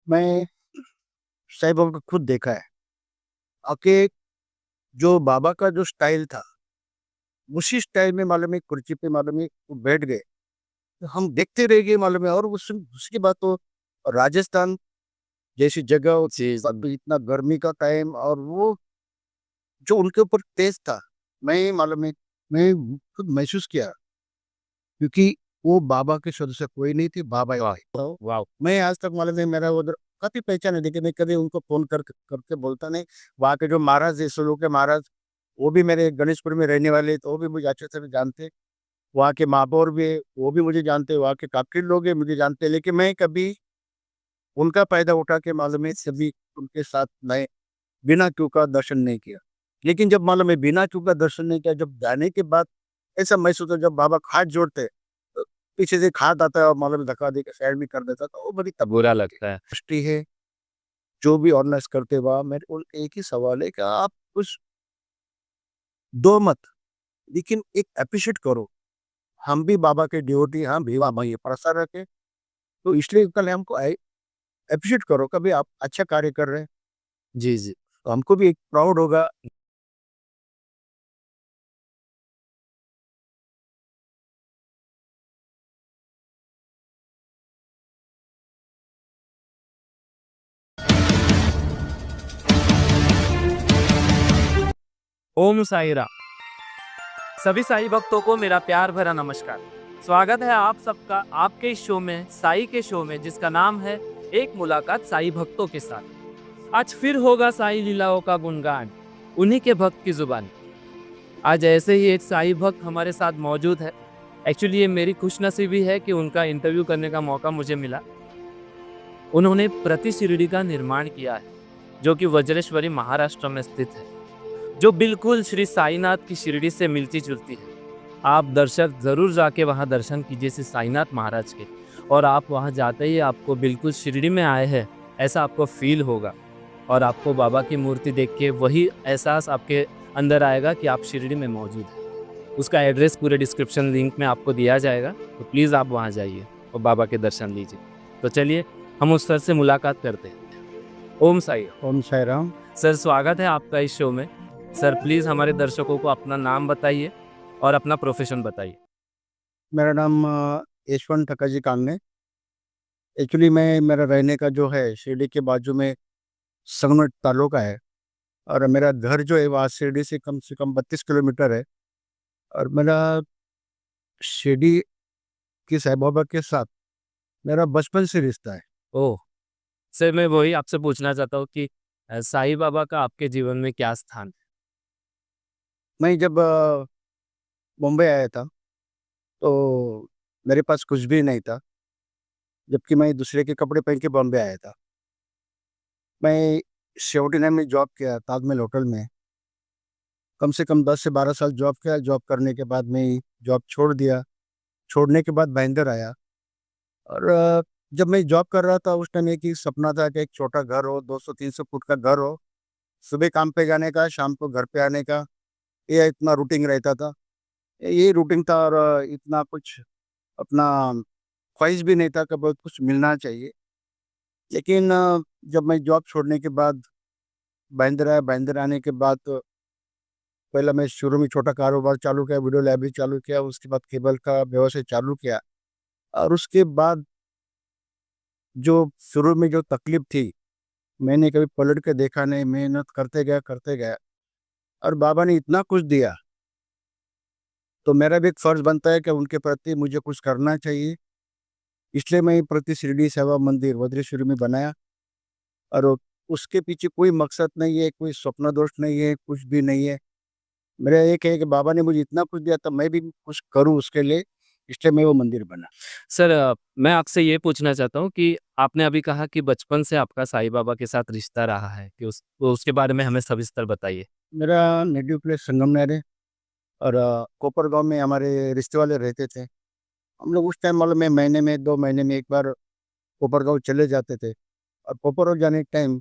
मैं साईं बाबा को खुद देखा है। आके जो बाबा का जो स्टाइल था, उसी स्टाइल में मालूम है कुर्सी पे मालूम है वो बैठ गए। तो हम देखते रह गए मालूम है। और उसके बाद तो राजस्थान जैसी जगह जी, जी। अभी इतना गर्मी का टाइम और वो जो उनके ऊपर तेज था, मैं मालूम है मैं खुद महसूस किया क्योंकि वो बाबा के शब्द से कोई नहीं थी, बाबा ही वाह! थे। वाओ! मैं आज तक मालूम है मेरा उधर काफ़ी पहचान है, लेकिन मैं कभी उनको फ़ोन करके बोलता नहीं। वहाँ के जो महाराज है, सुलू के महाराज, वो भी मेरे गणेशपुर में रहने वाले, तो वो भी मुझे अच्छे से जानते। वहाँ के महापौर भी है, वो भी मुझे जानते हैं, वहाँ के काफ़ी लोग हैं मुझे जानते हैं, लेकिन मैं कभी उनका फ़ायदा उठा के मालूम है कभी उनके साथ मैं बिना क्यू का दर्शन नहीं किया। लेकिन जब मालूम है बिना क्यू का दर्शन नहीं किया, जब जाने के बाद ऐसा महसूस होता है, जब बाबा हाथ जोड़ते हैं, तो पीछे से एक हाथ आता है और मालूम है धक्का देके साइड में कर देता है, तो वो बड़ी तब बुरा लगता है। दृष्टि है। जो भी ऑर्गेनाइज़ करते वहाँ मेरे को एक ही सवाल है कि आप कुछ दो मत, लेकिन एक एप्रिशिएट करो। हम भी बाबा के डिवोटी, हम भी बाबा ये प्रसाद रखें, तो इसलिए कल हमको एप्रिशिएट करो, कभी आप अच्छा कार्य कर रहे हैं, जी, जी। तो हमको भी एक प्राउड होगा। ओम साई राम। सभी साई भक्तों को मेरा प्यार भरा नमस्कार। स्वागत है आप सबका आपके इस शो में, साई के शो में, जिसका नाम है एक मुलाकात साई भक्तों के साथ। आज फिर होगा साई लीलाओं का गुणगान, उन्हीं के भक्त की जुबान। आज ऐसे ही एक साई भक्त हमारे साथ मौजूद है। एक्चुअली ये मेरी खुशनसीबी है कि उनका इंटरव्यू करने का मौका मुझे मिला। उन्होंने प्रति शिरडी का निर्माण किया है, जो कि वज्रेश्वरी महाराष्ट्र में स्थित है, जो बिल्कुल श्री साईनाथ की शिरडी से मिलती जुलती है। आप दर्शक जरूर जाके वहां दर्शन कीजिए श्री साईनाथ महाराज के, और आप वहां जाते ही आपको बिल्कुल शिरडी में आए हैं ऐसा आपको फील होगा। और आपको बाबा की मूर्ति देख के वही एहसास आपके अंदर आएगा कि आप शिरडी में मौजूद हैं। उसका एड्रेस पूरे डिस्क्रिप्शन लिंक में आपको दिया जाएगा, तो प्लीज़ आप वहाँ जाइए और बाबा के दर्शन लीजिए। तो चलिए हम उस सर से मुलाकात करते हैं। ओम साई राम। ओम साई राम। सर, स्वागत है आपका इस शो में। सर प्लीज़ हमारे दर्शकों को अपना नाम बताइए और अपना प्रोफेशन बताइए। मेरा नाम यशवंत ठक्कर कांगने। एक्चुअली मैं मेरा रहने का जो है शिरडी के बाजू में संगमेट तालुका है, और मेरा घर जो है वहाँ शिरडी से कम 32 किलोमीटर है। और मेरा शिरडी की साईं बाबा के साथ मेरा बचपन से रिश्ता है। ओह! सर मैं वही आपसे पूछना चाहता हूँ कि साईं बाबा का आपके जीवन में क्या स्थान है? मैं जब मुंबई आया था, तो मेरे पास कुछ भी नहीं था, जबकि मैं दूसरे के कपड़े पहन के बॉम्बे आया था। मैं 79 में जॉब किया ताजमहल होटल में। कम से कम 10 से 12 साल जॉब किया। जॉब करने के बाद मैं जॉब छोड़ दिया। छोड़ने के बाद भाईंदर आया। और जब मैं जॉब कर रहा था उस टाइम एक ही सपना था कि एक छोटा घर हो, 200-300 फुट का घर हो, सुबह काम पे जाने का, शाम को घर पे आने का, ये इतना रूटीन रहता था। ये रूटीन था, और इतना कुछ अपना ख्वाहिश भी नहीं था कि बहुत कुछ मिलना चाहिए। लेकिन जब मैं जॉब छोड़ने के बाद भाईंदर आया, भाईंदर आने के बाद तो पहले मैं शुरू में छोटा कारोबार चालू किया, वीडियो लाइब्रेरी चालू किया, उसके बाद केबल का व्यवसाय चालू किया। और उसके बाद जो शुरू में जो तकलीफ थी, मैंने कभी पलट के देखा नहीं, मेहनत करते गया, और बाबा ने इतना कुछ दिया, तो मेरा भी एक फ़र्ज़ बनता है कि उनके प्रति मुझे कुछ करना चाहिए। इसलिए मैं प्रति शिरडी सेवा मंदिर वज्रेश्वरी में बनाया। और उसके पीछे कोई मकसद नहीं है, कोई स्वप्न दोष नहीं है, कुछ भी नहीं है। मेरा एक है कि बाबा ने मुझे इतना कुछ दिया, तो मैं भी कुछ करूँ उसके लिए, इसलिए मैं वो मंदिर बना। सर मैं आपसे ये पूछना चाहता हूँ कि आपने अभी कहा कि बचपन से आपका साईं बाबा के साथ रिश्ता रहा है, कि तो उसके बारे में हमें सविस्तर बताइए। मेरा नेटिव प्लेस संगमनेर है, और कोपर गाँव में हमारे रिश्ते वाले रहते थे। हम लोग उस टाइम मालूम है महीने में 2 महीने में 1 बार कोपर गाँव चले जाते थे। और कोपर गाँव जाने के टाइम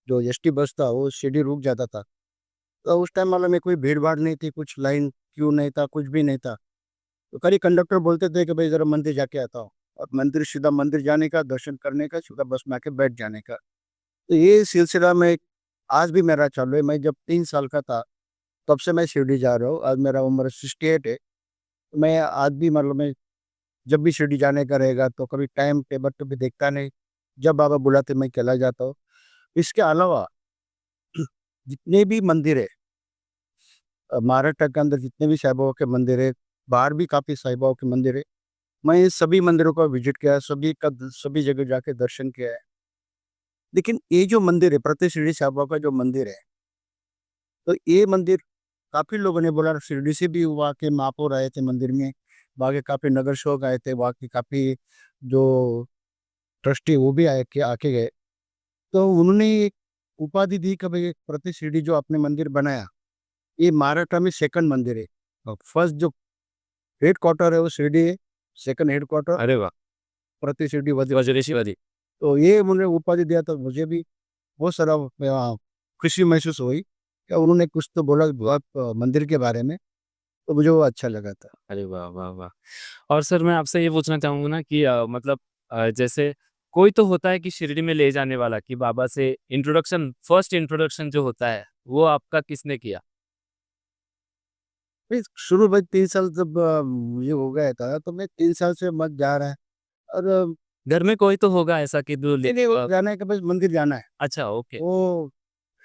जो एसटी बस था वो शिरडी रुक जाता था। तो उस टाइम मालूम है कोई भीड़-भाड़ नहीं थी, कुछ लाइन क्यू नहीं था, कुछ भी नहीं था। तो खाली कंडक्टर बोलते थे कि भाई ज़रा मंदिर जाके आता हूँ। और मंदिर सीधा मंदिर जाने का, दर्शन करने का, सीधा बस में आके बैठ जाने का। तो ये सिलसिला में आज भी मेरा चालू है। मैं जब 3 साल का था, तब से मैं शिरडी जा रहा हूँ। आज मेरा उम्र 68 है। मैं आज भी मतलब मैं जब भी शिरडी जाने का रहेगा तो कभी टाइम टेबल तो भी देखता नहीं। जब बाबा बुलाते मैं चला जाता हूँ। इसके अलावा जितने भी मंदिर है, महाराष्ट्र के अंदर जितने भी साईं बाबा के मंदिर है, बाहर भी काफ़ी साईं बाबा के मंदिर है। मैं इन सभी मंदिरों का विज़िट किया है, सभी जगह जाके दर्शन किया है। लेकिन ये जो मंदिर है, प्रति शिरडी साईं बाबा का जो मंदिर है, तो ये मंदिर काफ़ी लोगों ने बोला शिरडी से भी वहाँ के महापौर आए थे मंदिर में, वहाँ के काफ़ी नगर सेवक आए थे, वहाँ के काफ़ी जो ट्रस्टी वो भी आए के आके गए। तो उन्होंने एक उपाधि दी कि भाई प्रति शिरडी जो आपने मंदिर बनाया, ये महाराष्ट्र में सेकंड मंदिर है। फर्स्ट जो हेडक्वार्टर है वो शिरडी है, सेकंड हेडक्वार्टर अरे वाह! प्रति शिरडी वज्रेश्वरी। तो ये उन्होंने उपाधि दिया तो मुझे भी बहुत सारा खुशी महसूस हुई कि उन्होंने कुछ तो बोला बहुत मंदिर के बारे में, तो मुझे वो अच्छा लगा था। अरे वाह, वाह, वाह! और सर मैं आपसे ये पूछना चाहूँगा ना कि मतलब जैसे कोई तो होता है कि शिरडी में ले जाने वाला कि बाबा से फर्स्ट इंट्रोडक्शन जो होता है, वो आपका किसने किया? फिर शुरू में 3 साल जब ये हो गया था तो मैं 3 साल से मत जा रहा है और घर में कोई तो होगा ऐसा कि जो ले नहीं, वो जाना है कि बस मंदिर जाना है। अच्छा ओके। वो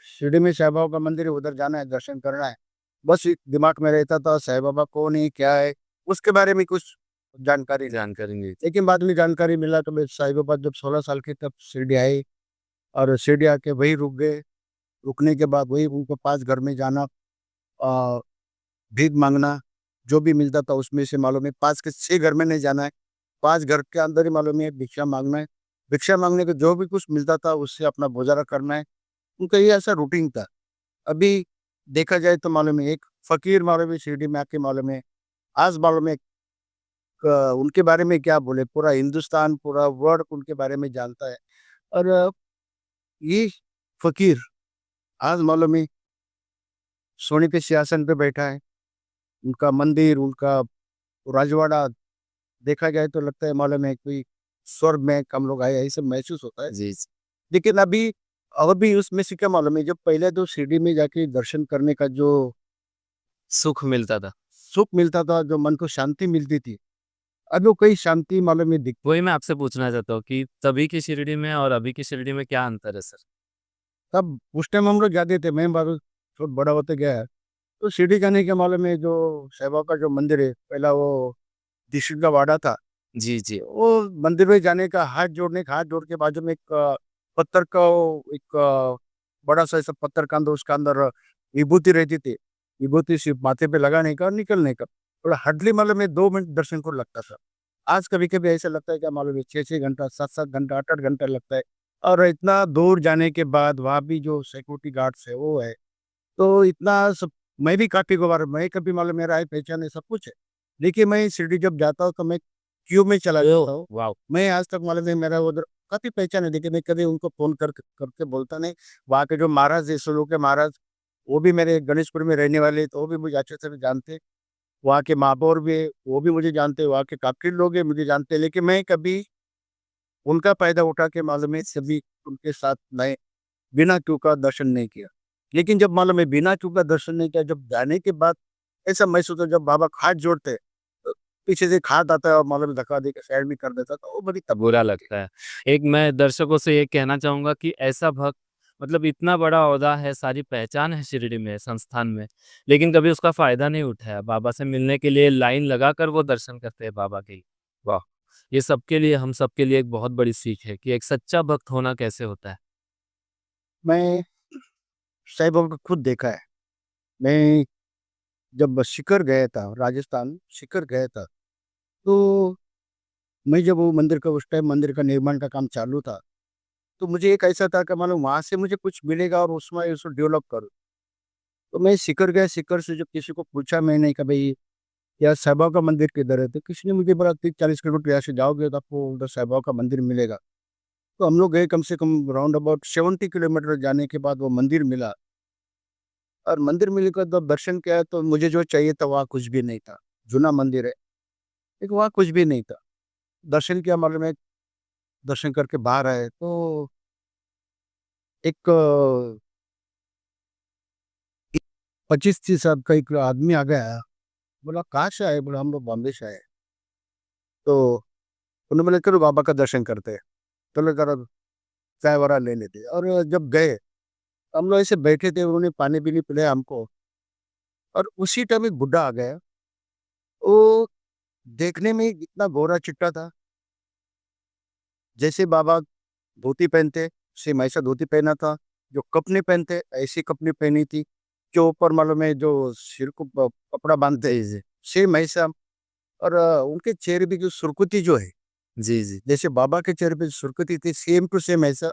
शिरडी में साईं बाबा का मंदिर है, उधर जाना है, दर्शन करना है। बस एक दिमाग में रहता था साईं बाबा कौन है, क्या है, उसके बारे में कुछ जानकारी नहीं। जानकारी नहीं थी। लेकिन बाद में जानकारी मिला तो मैं साईं बाबा जब 16 साल के तब शिरडी आए और शिरडी आके वहीं रुक गए। रुकने के बाद वही उनको 5 घर में जाना, अ, भीख माँगना, जो भी मिलता था उसमें से मालूम है 5 के 6 घर में नहीं जाना है, 5 घर के अंदर ही मालूम है भिक्षा माँगना है। भिक्षा माँगने को जो भी कुछ मिलता था उससे अपना गुज़ारा करना है। उनका ये ऐसा रूटीन था। अभी देखा जाए तो मालूम है एक फ़कीर मालूम है शिरडी में आके मालूम है, आज मालूम है उनके बारे में क्या बोले, पूरा हिंदुस्तान, पूरा वर्ल्ड उनके बारे में जानता है। और ये फ़कीर आज मालूम है सोने के सिंहासन पे बैठा है। उनका मंदिर, उनका राजवाड़ा देखा जाए तो लगता है मालूम है कोई स्वर्ग में हम लोग आए हैं, ऐसा महसूस होता है। जी, जी। लेकिन अभी और भी उसमें से क्या मालूम है, जब पहले तो शिरडी में जाके दर्शन करने का जो सुख मिलता था। सुख मिलता था, जो मन को शांति मिलती थी, अभी वो कोई शांति मालूम नहीं दिख। वही मैं आपसे पूछना चाहता हूँ कि तभी की शिरडी में और अभी की शिरडी में क्या अंतर है सर? तब उस टाइम हम लोग जाते थे, मैं बार थोड़ा बड़ा होते गया है, तो शिरडी जाने के मालूम है जो साईं बाबा का जो मंदिर है, पहला वो दिशुगा वाड़ा था। जी, जी। वो मंदिर में जाने का हाथ जोड़ के बाजू में एक पत्थर का एक बड़ा-सा ऐसा पत्थर का अंदर उसका अंदर विभूति रहती थी। विभूति सिर्फ़ माथे पे लगाने का और निकलने का। और हार्डली मतलब में 2 मिनट दर्शन को लगता था। आज कभी-कभी ऐसा लगता है क्या मालूम है 6-6 घंटा, 7-7 घंटा, 8-8 घंटा लगता है। और इतना दूर जाने के बाद वहाँ भी जो सिक्योरिटी गार्ड्स है वो है। तो इतना सब मैं भी काफ़ी बार मैं कभी मालूम मेरा है पहचान है सब कुछ है। देखिए मैं शिरडी जब जाता हूँ तो मैं क्यू में चला ओह! जाता हूँ। वॉव! मैं आज तक मालूम है मेरा उधर काफ़ी पहचान है, देखिए मैं कभी उनको फ़ोन करके बोलता नहीं। वहाँ के जो महाराज है सुलू के महाराज, वो भी मेरे गणेशपुर में रहने वाले हैं, तो वो भी मुझे अच्छे से जानते हैं। वहाँ के महापौर भी है, वो भी मुझे जानते हैं, वहाँ के काफ़ी लोग हैं मुझे जानते हैं, लेकिन मैं कभी उनका फ़ायदा उठा के मालूम है सभी उनके साथ मैं बिना क्यू का दर्शन नहीं किया। लेकिन जब मालूम है बिना क्यू का दर्शन नहीं किया, जब जाने के बाद ऐसा महसूस होता है जब बाबा हाथ जोड़ते हैं, तो पीछे से एक हाथ आता है और मालूम है धक्का देके साइड में कर देता है, तो वो बड़ी तब बुरा लगता है। एक मैं दर्शकों से ये कहना चाहूँगा कि ऐसा भक्त मतलब इतना बड़ा ओहदा है, सारी पहचान है शिरडी में, संस्थान में, लेकिन कभी उसका फ़ायदा नहीं उठाया। बाबा से मिलने के लिए लाइन लगाकर वो दर्शन करते हैं बाबा के। वाह! ये सबके लिए हम सबके लिए एक बहुत बड़ी सीख है कि एक सच्चा भक्त होना कैसे होता है। मैं साईं बाबा को खुद देखा है। मैं जब सीकर गया था, राजस्थान सीकर गया था, तो मैं जब वो मंदिर का उस टाइम मंदिर का निर्माण का काम चालू था, तो मुझे एक ऐसा था कि मालूम वहाँ से मुझे कुछ मिलेगा और उसमें उसको डेवलप करूँ। तो मैं सीकर गया, सीकर से जब किसी को पूछा मैंने कि भई यहाँ साईं बाबा का मंदिर किधर है? तो किसी ने मुझे बोला 30-40 किलोमीटर यहाँ से जाओगे तो आपको उधर साईं बाबा का मंदिर मिलेगा। तो हम लोग गए कम से कम राउंड अबाउट 70 किलोमीटर जाने के बाद वो मंदिर मिला और मंदिर मिलने के बाद दर्शन किया तो मुझे जो चाहिए था वहाँ कुछ भी नहीं था। जूना मंदिर है, लेकिन वहाँ कुछ भी नहीं था। दर्शन किया, मालूम है, दर्शन करके बाहर आए तो एक 25-30 साल का एक आदमी आ गया। बोला, कहाँ से आए? बोला, हम लोग बॉम्बे से आए। तो उन्होंने बोला, चलो बाबा का दर्शन करते हैं। चलो जरा चाय वरा ले लेते। और जब गए, हम लोग ऐसे बैठे थे, उन्होंने पानी भी नहीं पिलाया हमको। और उसी टाइम एक बुढ़ा आ गया। वो देखने में इतना गोरा चिट्टा था, जैसे बाबा धोती पहनते, सेम ऐसा धोती पहना था। जो कपड़े पहनते, ऐसी कपड़े पहनी थी। जो ऊपर मालूम है, जो सिर को कपड़ा बांधते हैं, सेम ऐसा। और उनके चेहरे पे जो सुर्खुती जो है, जी जी। जैसे बाबा के चेहरे पे सुर्खुती थी, सेम टू सेम ऐसा।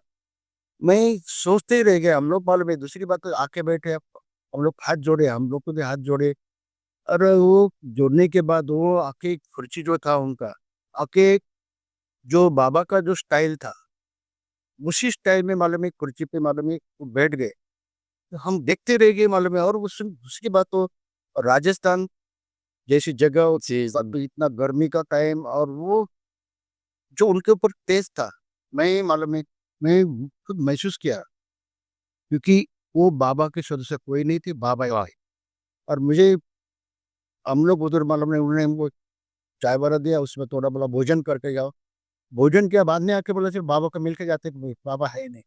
मैं सोचते ही रह गया। हम लोग मालूम है, दूसरी बात तो आके बैठे, हम लोग हाथ जोड़े, हम लोग को भी हाथ जोड़े। और वो जोड़ने के बाद वो आके एक कुर्सी जो था उनका, आके जो बाबा का जो स्टाइल था, उसी स्टाइल में मालूम है कुर्सी पे मालूम है वो बैठ गए। तो हम देखते रह गए मालूम है। और उसकी बात तो राजस्थान जैसी जगह, जी जी। अभी इतना गर्मी का टाइम, और वो जो उनके ऊपर तेज था, मैं मालूम है, मैं खुद महसूस किया। क्योंकि वो बाबा के शब्द से कोई नहीं थी, बाबा ही थे। और मुझे, हम लोग उधर मालूम है, उन्होंने हमको चाय वाला दिया, उसमें थोड़ा बोला भोजन करके जाओ। भोजन किया, बाद में आके बोला सिर्फ बाबा को मिल के जाते, बाबा है ही नहीं।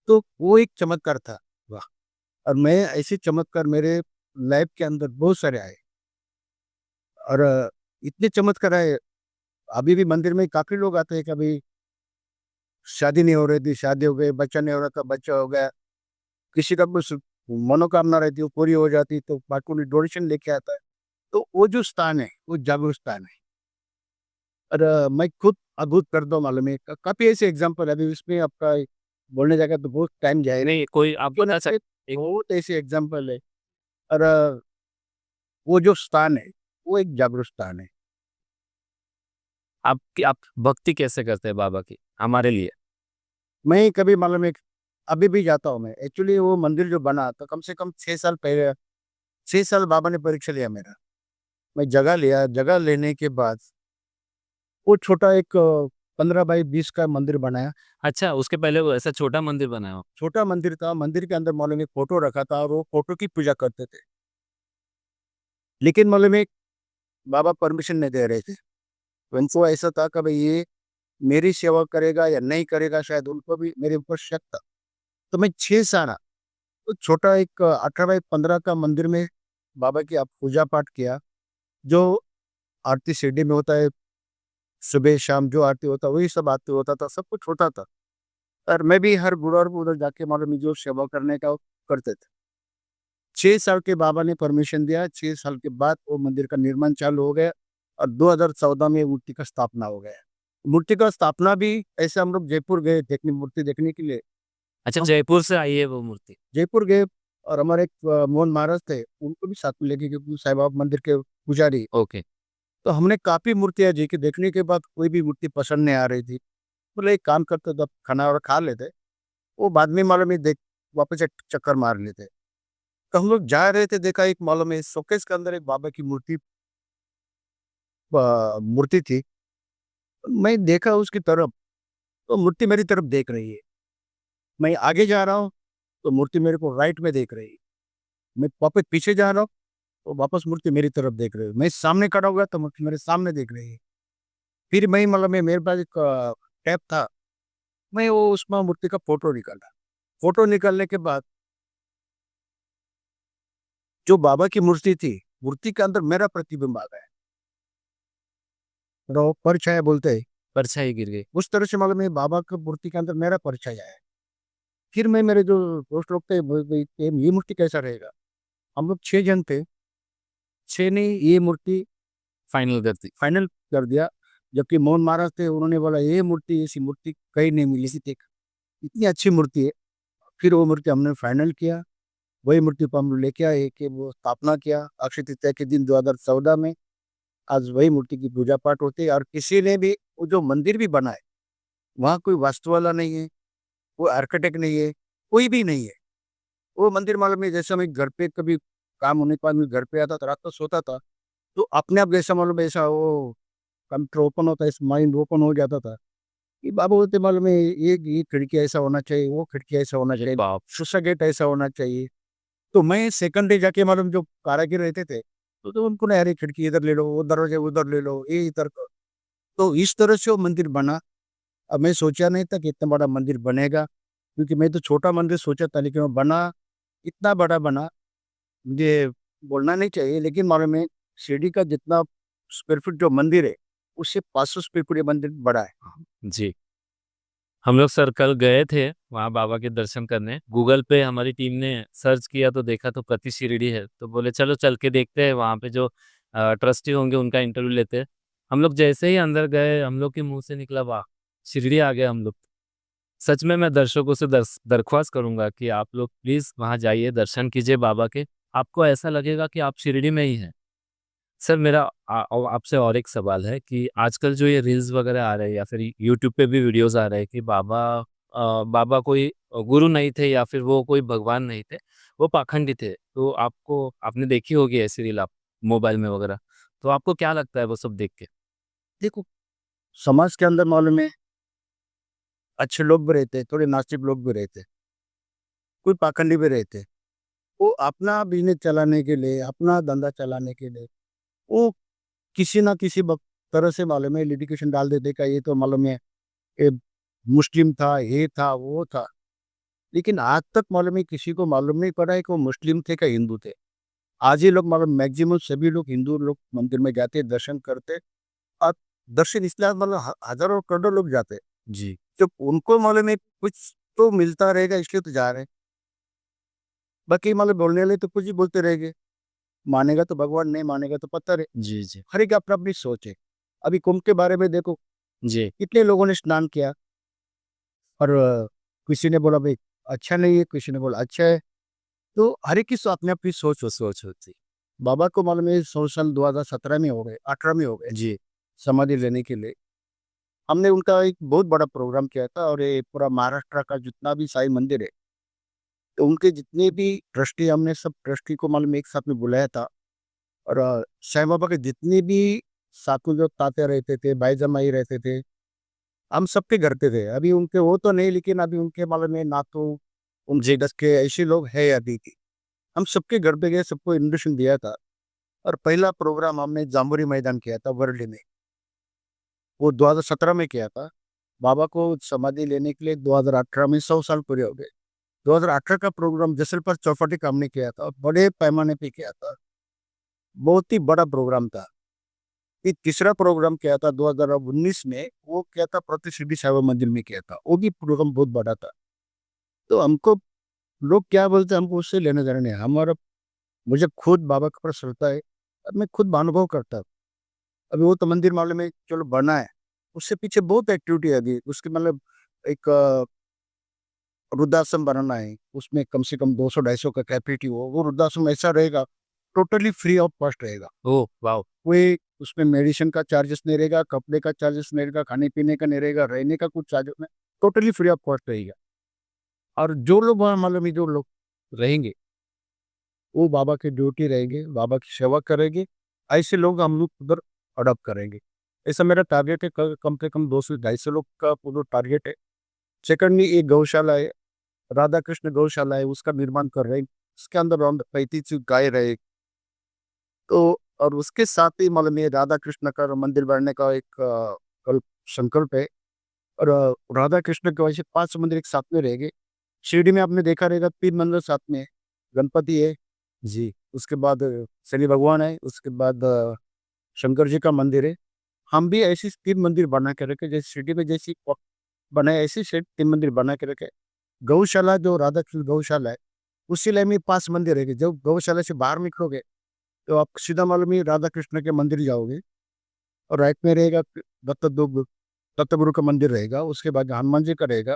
तो वो एक चमत्कार था। वाह! और मैं ऐसे चमत्कार मेरे लाइफ के अंदर बहुत सारे आए। और इतने चमत्कार आए। अभी भी मंदिर में काफ़ी लोग आते हैं। कभी शादी नहीं हो रही थी, शादी हो गई, बच्चा नहीं हो रहा था, बच्चा हो गया। किसी का कुछ मनोकामना रहती है, वो पूरी हो जाती है, तो बाकी डोनेशन लेके आता है। तो वो जो स्थान है, वो जागरूक स्थान है। और मैं खुद अद्भुत कर दो मालूम है। काफ़ी ऐसे एग्ज़ाम्पल है, अभी इसमें आपका बोलने जाएगा तो बहुत टाइम जाएगा। नहीं, कोई आप लेकिन बता ऐसे सकते। बहुत ऐसे एग्ज़ाम्पल है। और वो जो स्थान है, वो एक जागरूक स्थान है। आप भक्ति कैसे करते हैं बाबा की हमारे लिए? मैं कभी मालूम है, अभी भी जाता हूँ मैं। एक्चुअली वो मंदिर जो बना तो कम से कम 6 साल पहले, 6 साल बाबा ने परीक्षा लिया मेरा। मैं जगह लिया, जगह लेने के बाद वो छोटा एक 15 बाई 20 का मंदिर बनाया। अच्छा, उसके पहले वो ऐसा छोटा मंदिर बनाया हो? छोटा मंदिर था, मंदिर के अंदर मालूम है फ़ोटो रखा था, और वो फ़ोटो की पूजा करते थे। लेकिन मालूम है बाबा परमिशन नहीं दे रहे थे। उनको ऐसा था कि भई ये मेरी सेवा करेगा या नहीं करेगा, शायद उनको भी मेरे ऊपर शक था। तो मैं 6 साल, तो छोटा एक 18 बाई 15 का मंदिर में बाबा की आप पूजा पाठ किया। जो आरती शिरडी में होता है, सुबह शाम जो आरती होता है, वही सब आरती होता था, सब कुछ होता था। और मैं भी हर गुरुवार को उधर जाके मालूम है जो सेवा करने का वो करते थे। 6 साल के बाबा ने परमिशन दिया, 6 साल के बाद वो मंदिर का निर्माण चालू हो गया। और 2014 में मूर्ति का स्थापना हो गया। मूर्ति का स्थापना भी ऐसे हम लोग जयपुर गए देखने, मूर्ति देखने के लिए। अच्छा, हम जयपुर से आई है वो मूर्ति? जयपुर गए, और हमारे एक मोहन महाराज थे, उनको भी साथ में लेके, क्योंकि वो साईं बाबा मंदिर के पुजारी। ओके। तो हमने काफ़ी मूर्तियाँ देखी, देखने के बाद कोई भी मूर्ति पसंद नहीं आ रही थी। बोले एक काम करते, तो अब खाना और खा लेते, वो बाद में मालूम है देख वापस एक चक्कर मार लेते। तो हम लोग जा रहे थे, देखा एक मालूम है शोकेस के अंदर एक बाबा की मूर्ति थी। मैं देखा उसकी तरफ, तो मूर्ति मेरी तरफ देख रही है। मैं आगे जा रहा हूँ, तो मूर्ति मेरे को राइट में देख रही है। मैं वापस पीछे जा रहा हूँ, तो वापस मूर्ति मेरी तरफ देख रही है। मैं सामने खड़ा हो गया, तो मूर्ति मेरे सामने देख रही है। फिर मैं मतलब मैं मेरे पास एक टैब था, मैं वो उसमें मूर्ति का फ़ोटो निकाला। फ़ोटो निकालने के बाद जो बाबा की मूर्ति थी, मूर्ति के अंदर मेरा प्रतिबिंब आ गया। वो परछाया बोलते हैं, परछाई गिर गई। उस तरह से मतलब मैं बाबा की मूर्ति के अंदर मेरा परछाया है। फिर मैं, मेरे जो दोस्त लोग थे, बोले भई ये मूर्ति कैसा रहेगा? हम लोग 6 जन थे, 6 ने ये मूर्ति फाइनल कर दी। फाइनल कर दिया। जबकि मोहन महाराज थे, उन्होंने बोला ये मूर्ति, ऐसी मूर्ति कहीं नहीं मिली थी, देख इतनी अच्छी मूर्ति है। फिर वो मूर्ति हमने फाइनल किया। वही मूर्ति को हम लोग लेके आए कि वो स्थापना किया अक्षय तृतीया के दिन 2014 में। आज वही मूर्ति की पूजा पाठ होती है। और किसी ने भी वो जो मंदिर भी बना है, वहाँ कोई वास्तु वाला नहीं है, कोई आर्किटेक्ट नहीं है, कोई भी नहीं है। वो मंदिर मालूम है, जैसे मैं घर पे कभी काम होने के बाद मैं घर पे आता था, रात को सोता था, तो अपने आप जैसा मालूम है, ऐसा वो कंप्यूटर ओपन होता है, माइंड ओपन हो जाता था कि बाबा बोलते मालूम है ये खिड़की ऐसा होना चाहिए, वो खिड़की ऐसा होना चाहिए, बाप शीशा गेट ऐसा होना चाहिए। तो मैं सेकंड डे जाके मालूम जो कारागिर रहते थे, तो उनको ना अरे खिड़की इधर ले लो, वो दरवाजे उधर ले लो, ये इधर करो। तो इस तरह से वो मंदिर बना। अब मैं सोचा नहीं था कि इतना बड़ा मंदिर बनेगा, क्योंकि मैं तो छोटा मंदिर सोचा था, लेकिन वो बना, इतना बड़ा बना। मुझे बोलना नहीं चाहिए, लेकिन मालूम है शिरडी का जितना स्क्वायर फीट जो मंदिर है, उससे 500 स्क्वायर फीट ये मंदिर बड़ा है। जी। हम लोग सर कल गए थे वहाँ बाबा के दर्शन करने। गूगल पे हमारी टीम ने सर्च किया तो देखा तो प्रति शिरडी है, तो बोले चलो चल के देखते हैं वहाँ पे जो ट्रस्टी होंगे उनका इंटरव्यू लेते हैं। हम लोग जैसे ही अंदर गए हम लोग के मुंह से निकला वाह, शिरडी आ गए हम लोग। सच में मैं दर्शकों से दरख्वास्त करूंगा कि आप लोग प्लीज वहाँ जाइए, दर्शन कीजिए बाबा के। आपको ऐसा लगेगा कि आप शिरडी में ही हैं। सर मेरा आपसे और एक सवाल है कि आजकल जो ये रील्स वगैरह आ रहे हैं या फिर यूट्यूब पे भी वीडियोस आ रहे हैं कि बाबा कोई गुरु नहीं थे या फिर वो कोई भगवान नहीं थे, वो पाखंडी थे। तो आपको आपने देखी होगी ऐसी रील आप मोबाइल में वगैरह, तो आपको क्या लगता है वो सब देख के? देखो, समाज के अंदर मालूम है अच्छे लोग भी रहते हैं, थोड़े नास्तिक लोग भी रहते हैं, कोई पाखंडी भी रहते हैं। वो अपना बिजनेस चलाने के लिए, अपना धंधा चलाने के लिए, वो किसी ना किसी तरह से मालूम है लिटिगेशन डाल देते का ये तो मालूम है ये मुस्लिम था, ये था, वो था। लेकिन आज तक मालूम है किसी को मालूम नहीं पड़ा है कि वो मुस्लिम थे का हिंदू थे। आज ही लोग मालूम मैक्सिमम सभी लोग हिंदू लोग मंदिर में जाते हैं, दर्शन करते। और दर्शन इसलिए मतलब हजारों करोड़ों लोग जाते हैं। जी। जब उनको मालूम है कुछ तो मिलता रहेगा इसलिए तो जा रहे हैं। बाकी मतलब बोलने वाले तो कुछ ही बोलते रहेंगे, मानेगा तो भगवान, नहीं मानेगा तो पत्थर है। जी। जी। हर एक अपना अपनी सोच है। अभी कुंभ के बारे में देखो, जी। कितने लोगों ने स्नान किया, और किसी ने बोला भाई अच्छा नहीं है, किसी ने बोला अच्छा है। तो हर एक की अपनी अपनी सोच होती। बाबा को मालूम है 100 साल 2017 में हो गए, 18 में हो गए जी। समाधि लेने के लिए। हमने उनका एक बहुत बड़ा प्रोग्राम किया था, और ये पूरा महाराष्ट्र का जितना भी साईं मंदिर है, तो उनके जितने भी ट्रस्टी, हमने सब ट्रस्टी को मालूम एक साथ में बुलाया था। और साईं बाबा के जितने भी साधु जो ताते रहते थे, भाई जमाई रहते थे, हम सबके घर पे थे। अभी उनके वो तो नहीं, लेकिन अभी उनके मालूम में नातू, उन जेडस के ऐसे लोग है अभी भी। हम सबके घर पे गए, सबको इन्विटेशन दिया था। और पहला प्रोग्राम हमने जामुरी मैदान किया था वर्ली में, वो 2017 में किया था। बाबा को समाधि लेने के लिए 2018 में 100 साल पूरे हो गए। 2018 का प्रोग्राम जसलपुर चौपाटी का हमने किया था, और बड़े पैमाने पे किया था, बहुत ही बड़ा प्रोग्राम था। फिर तीसरा प्रोग्राम किया था 2019 में, वो किया था प्रति शिरडी साई बाबा मंदिर में किया था, वो भी प्रोग्राम बहुत बड़ा था। तो हमको लोग क्या बोलते हैं, हमको उससे लेने देने नहीं। हमारा, मुझे खुद बाबा के ऊपर श्रद्धा है, और मैं खुद अनुभव करता हूँ। अभी वो तो मंदिर मामले में चलो बना है, उससे पीछे बहुत एक्टिविटी है अभी उसके, मतलब एक वृद्धाश्रम बनाना है, उसमें कम से कम 200-250 का कैपेसिटी हो। वो वृद्धाश्रम ऐसा रहेगा, टोटली फ्री ऑफ कॉस्ट रहेगा। ओह वाह। कोई उसमें मेडिसिन का चार्जेस नहीं रहेगा, कपड़े का चार्जेस नहीं रहेगा, खाने पीने का नहीं रहेगा, रहने का कुछ चार्जेस नहीं, टोटली फ्री ऑफ कॉस्ट रहेगा। और जो लोग वहाँ मालूम है जो लोग रहेंगे, वो बाबा की ड्यूटी रहेंगे, बाबा की सेवा करेंगे। ऐसे लोग हम लोग उधर अडॉप्ट करेंगे। ऐसा मेरा टारगेट है, कम से कम 200-250 लोग का पूरा टारगेट है। सेकंडली एक गौशाला है, राधा कृष्ण गौशाला है, उसका निर्माण कर रहे हैं। उसके अंदर अराउंड 35 गाय रहे। तो और उसके साथ ही मतलब ये राधा कृष्ण का मंदिर बनने का एक संकल्प है। और राधा कृष्ण के वजह से 5 मंदिर एक साथ में रहेंगे। शिरडी में आपने देखा रहेगा 3 मंदिर साथ में है। गणपति है, जी। उसके बाद शनि भगवान है, उसके बाद शंकर जी का मंदिर है। हम भी ऐसी 3 मंदिर बना के रखे, जैसे शिरडी में जैसी बनाए, ऐसी से 3 मंदिर बना के रखे। गौशाला जो राधा कृष्ण गौशाला है, उसी लाइन में 5 मंदिर रहेंगे। जब गौशाला से बाहर निकलोगे, तो आप सीधा मालूम ही राधा कृष्ण के मंदिर जाओगे, और राइट में रहेगा दत्त गुरु का मंदिर रहेगा, उसके बाद हनुमान जी का रहेगा,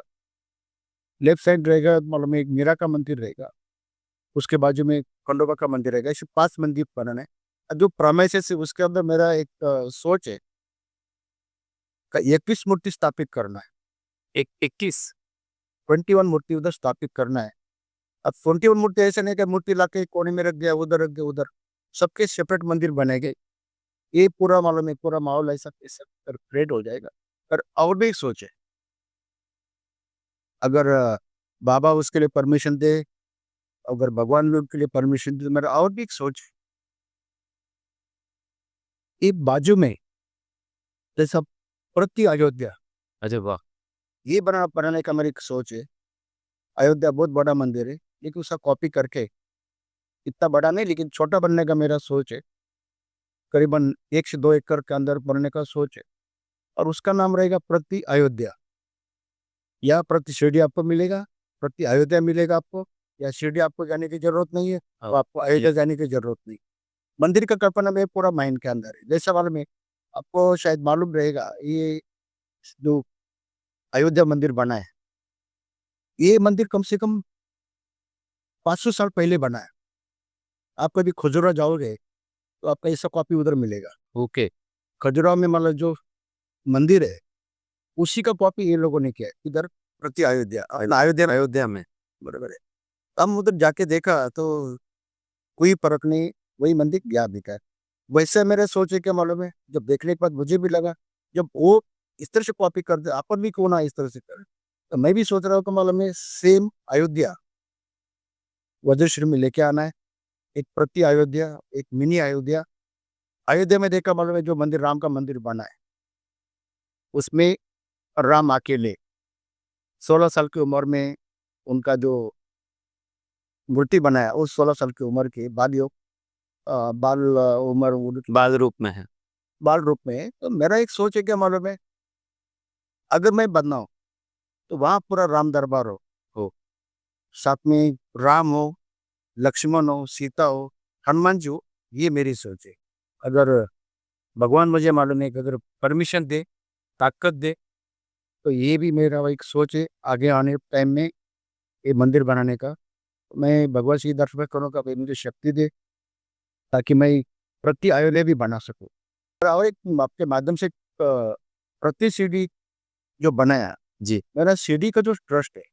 लेफ्ट साइड रहेगा मालूम है एक मीरा का मंदिर रहेगा, उसके बाजू में खंडोबा का मंदिर रहेगा। ऐसे 5 मंदिर बनाने हैं। जो प्रोमिसेस है उसके अंदर मेरा एक सोच है का 21 मूर्ति स्थापित करना है। एक 21? 21 मूर्ति उधर स्थापित करना है। अब 21 मूर्ति ऐसे नहीं कि मूर्ति लाके कोने में रख दिया, उधर रख दिया, उधर। सबके सेपरेट मंदिर बनेंगे। ये पूरा मालूम है, पूरा माहौल ऐसा ऐसा क्रिएट हो जाएगा। पर और भी एक सोच है, अगर बाबा उसके लिए परमिशन दे, अगर भगवान भी उनके लिए परमिशन दे, तो मेरा और भी एक सोच है, ये बाजू में जैसा प्रति अयोध्या, अरे वाह। ये बनाने का मेरी एक सोच है। अयोध्या बहुत बड़ा मंदिर है, लेकिन उसका कॉपी करके, इतना बड़ा नहीं लेकिन छोटा बनने का मेरा सोच है। करीबन 1 से 2 एकड़ के अंदर बनने का सोच है, और उसका नाम रहेगा प्रति अयोध्या। या प्रति शिरडी आपको मिलेगा, प्रति अयोध्या मिलेगा आपको, या शिरडी आपको जाने की जरूरत नहीं है, तो आपको अयोध्या जाने की जरूरत नहीं। मंदिर का कल्पना में पूरा माइंड के अंदर है। जैसा मालूम है आपको, शायद मालूम रहेगा, ये जो अयोध्या मंदिर बना है, ये मंदिर कम से कम 500 साल पहले बना है। आप कभी खजुराहो जाओगे तो आपका ऐसा कॉपी उधर मिलेगा। ओके। खजुराहो में मतलब जो मंदिर है, उसी का कॉपी ये लोगों ने किया है इधर, प्रति अयोध्या, अयोध्या में। बराबर है। हम उधर जाके देखा तो कोई फर्क नहीं, वही मंदिर याद दिखा है। वैसे मेरे सोचे क्या मालूम है, जब देखने के बाद मुझे भी लगा, जब वो इस तरह से कॉपी कर दे, अपन भी क्यों ना इस तरह से करें। तो मैं भी सोच रहा हूँ कि मालूम है सेम अयोध्या वज्रश्री में लेके आना है, एक प्रति अयोध्या, एक मिनी अयोध्या। अयोध्या में देखा मालूम है जो मंदिर, राम का मंदिर बना है, उसमें राम अकेले 16 साल की उम्र में उनका जो मूर्ति बनाया, उस 16 साल की उम्र के बाल उम्र बाल रूप में है। बाल रूप में है। तो मेरा एक सोच है क्या मालूम है, अगर मैं बनाऊं तो वहां पूरा राम दरबार हो, साथ में राम हो, लक्ष्मण हो, सीता हो, हनुमान जी हो। ये मेरी सोच है। अगर भगवान मुझे मालूम है कि अगर परमिशन दे, ताकत दे, तो ये भी मेरा एक सोच है आगे आने टाइम में ये मंदिर बनाने का। मैं भगवान से दर्शन करूँगा, भाई मुझे शक्ति दे, ताकि मैं प्रति अयोध्या भी बना सकूं। और एक आपके माध्यम से प्रति सीढ़ी जो बनाया, जी। मेरा सीढ़ी का जो ट्रस्ट है,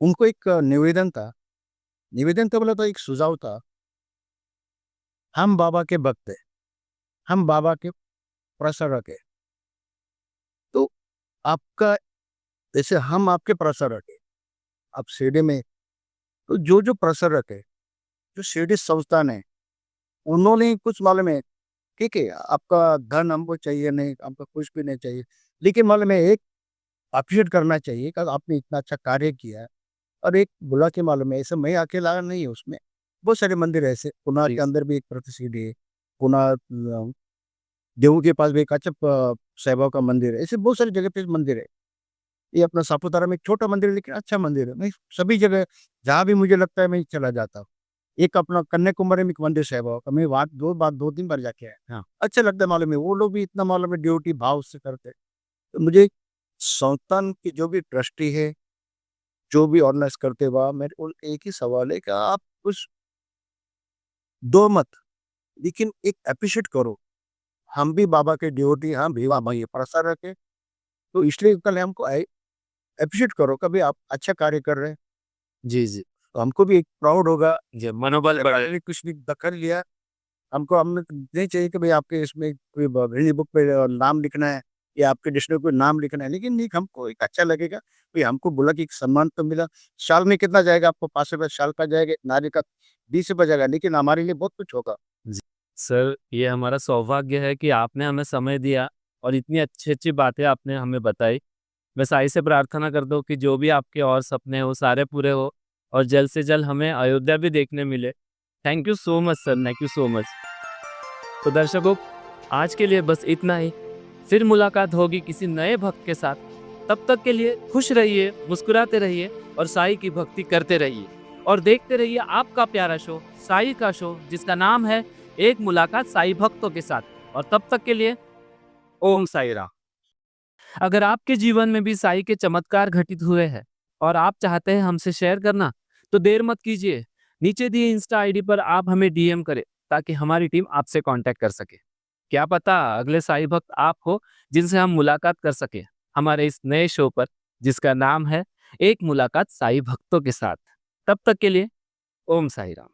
उनको एक निवेदन था बोला तो एक सुझाव था। हम बाबा के भक्त है, हम बाबा के प्रसारक है, तो आपका, जैसे हम आपके प्रसारक है, आप सीढ़ी में, तो जो जो प्रसारक है, जो सीढ़ी संस्थान है, उन्होंने कुछ मालूम है, ठीक है आपका धन हमको चाहिए नहीं, हमको कुछ भी नहीं चाहिए, लेकिन मालूम है एक अप्रिशिएट करना चाहिए कि आपने इतना अच्छा कार्य किया है। और एक बुला के मालूम है, ऐसे मैं अकेला नहीं है उसमें, बहुत सारे मंदिर है ऐसे। पुणे जी। के अंदर भी एक प्रतिसीढ़ी है, पुणे देहू के पास भी एक अच्छा साईं बाबा का मंदिर है। ऐसे बहुत सारी जगह पे मंदिर है। ये अपना सापुतारा में एक छोटा मंदिर है, लेकिन अच्छा मंदिर है। मैं सभी जगह जहाँ भी मुझे लगता है मैं चला जाता हूँ। एक अपना कन्याकुमारी में एक मंदिर साईं बाबा का, मैं वहाँ 2 3 बार जाके आया। हाँ। अच्छा लगता है मालूम है, वो लोग भी इतना मालूम है ड्यूटी भाव से करते हैं। तो मुझे संस्थान की जो भी ट्रस्टी है, जो भी ऑर्गेनाइज करते हुआ, मेरे को एक ही सवाल है कि आप कुछ दो मत, लेकिन एक एप्रिशिएट करो। हम भी बाबा के डिवोटी, हम भी बाबा ये प्रसारक है, तो इसलिए कल हमको एप्रिशिएट करो, कभी आप अच्छा कार्य कर रहे हैं, जी, जी। तो हमको भी एक प्राउड होगा। जी, मनोबल बढ़े। मैंने कुछ भी दखल लिया, हमको हमने नहीं चाहिए कि भाई आपके इसमें कोई हिंदी बुक पे नाम लिखना है, या आपके डिक्शनरी पे नाम लिखना है, लेकिन नहीं, हमको एक अच्छा लगेगा, भाई हमको बोला कि एक सम्मान तो मिला। साल में कितना जाएगा आपको, 5 रुपये साल का जाएगा, नारी का 20 रुपये जाएगा, लेकिन हमारे लिए बहुत कुछ होगा। जी। सर, ये हमारा सौभाग्य है कि आपने हमें समय दिया और इतनी अच्छी-अच्छी बातें आपने हमें बताई। मैं साईं से प्रार्थना करता हूँ कि जो भी आपके और सपने हो सारे पूरे हो और जल्द से जल्द हमें अयोध्या भी देखने मिले। Thank you so much sir, thank you so much. तो दर्शकों, आज के लिए बस इतना ही। फिर मुलाकात होगी किसी नए भक्त के साथ। तब तक के लिए खुश रहिए, मुस्कुराते रहिए और साईं की भक्ति करते रहिए। और देखते रहिए आपका प्यारा शो, साईं का शो, जिसका नाम है एक मुलाकात साईं भक्तों के साथ। और तब तक के लिए ओम साईं राम। अगर आपके जीवन में भी साईं के चमत्कार घटित हुए हैं और आप चाहते हैं हमसे शेयर करना, तो देर मत कीजिए। नीचे दिए इंस्टा आईडी पर आप हमें डीएम करें, ताकि हमारी टीम आपसे कांटेक्ट कर सके। क्या पता अगले साईं भक्त आप हो जिनसे हम मुलाकात कर सके हमारे इस नए शो पर, जिसका नाम है एक मुलाकात साईं भक्तों के साथ। तब तक के लिए ओम साईं राम।